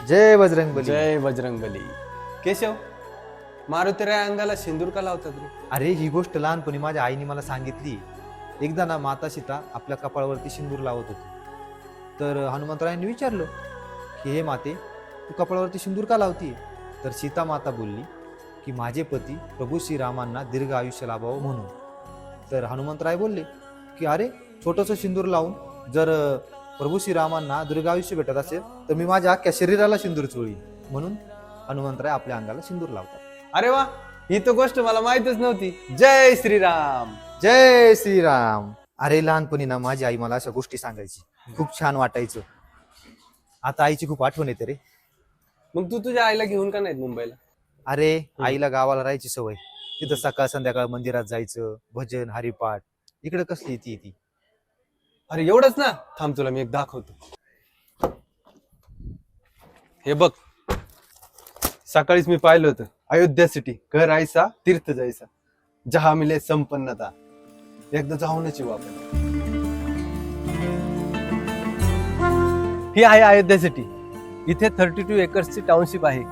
जय बजरंगबली. जय बजरंगबली. केशव, मारुतीराया अंगाला सिंदूर का लावतात रे? अरे ही गोष्ट लहानपणी माझ्या आईने मला सांगितली. एकदा ना माता सीता आपल्या कपाळावरती सिंदूर लावत होती. तर हनुमंतरायांनी विचारलं की हे माते, तू कपाळावरती सिंदूर का लावतीये? तर सीता माता बोलली की माझे पती प्रभू श्रीरामांना दीर्घ आयुष्य लाभावं म्हणून. तर हनुमंतराय बोलले की अरे, छोटंसं सिंदूर लावून जर प्रभू श्रीरामांना दीर्घ आयुष्य भेटत असेल तर मी माझ्या अख्ख्या शरीराला सिंदूर चोळी. म्हणून हनुमंतराय आपल्या अंगाला सिंदूर लावतात. अरे वा, ही तर गोष्ट मला माहितच नव्हती. जय श्रीराम. जय श्रीराम. अरे लहानपणी ना माझी आई मला अशा गोष्टी सांगायची, खूप छान वाटायचं. आता आईची खूप आठवण येते रे. मग तू तुझ्या आईला घेऊन का नाहीत मुंबईला? अरे आईला गावाला राहायची सवय. तिथं सकाळ संध्याकाळ मंदिरात जायचं, भजन हरिपाठ. इकडे कसली ती. अरे एवढंच ना, थांब तुला मी एक दाखवतो. हे बघ, सकाळीच मी पाहिलं होतं. अयोध्या सिटी, घर आयसा तीर्थ जायचा, जहा मिले संपन्नता. एकदा जाऊनच येऊ आपण. ही आहे अयोध्या सिटी. इथे 32 एकर्सची टाउनशिप आहे.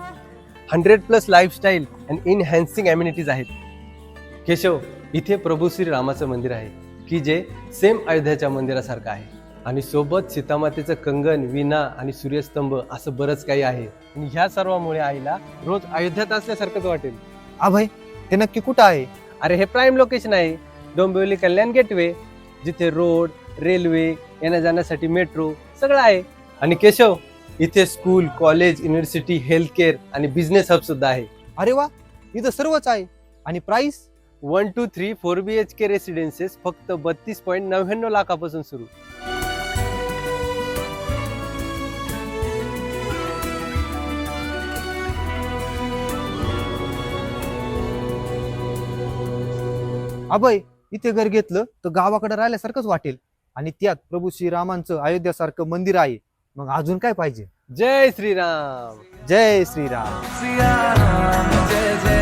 100+ लाईफस्टाईल अँड इनहॅन्सिंग अम्युनिटीज आहेत. केशव, इथे प्रभू श्री रामाचं मंदिर आहे की जे सेम अयोध्याच्या मंदिरासारखं आहे. आणि सोबत सीतामातेचं कंगन, विणा आणि सूर्यस्तंभ असं बरंच काही आहे. आणि ह्या सर्वामुळे आईला रोज अयोध्यात असल्यासारखंच वाटेल. अभय, हे नक्की कुठं आहे? अरे हे प्राईम लोकेशन आहे, डोंबिवली कल्याण गेटवे, जिथे रोड, रेल्वे, येण्या जाण्यासाठी मेट्रो सगळं आहे. आणि केशव, इथे school, college, university, health care आणि बिझनेस हब सुद्धा आहे. अरे वा, इथं सर्वच आहे. आणि प्राइस? 1, 2, 3, 4 BHK रेसिडेन्सेस फक्त 32.99 लाखापासून सुरू. अभय, इथे घर घेतलं तर गावाकडे राहिल्यासारखंच वाटेल. आणि त्यात प्रभू श्रीरामांचं अयोध्यासारखं मंदिर आहे. मग अजून काय पाहिजे? जय श्रीराम. जय श्रीराम. सिया राम जय जय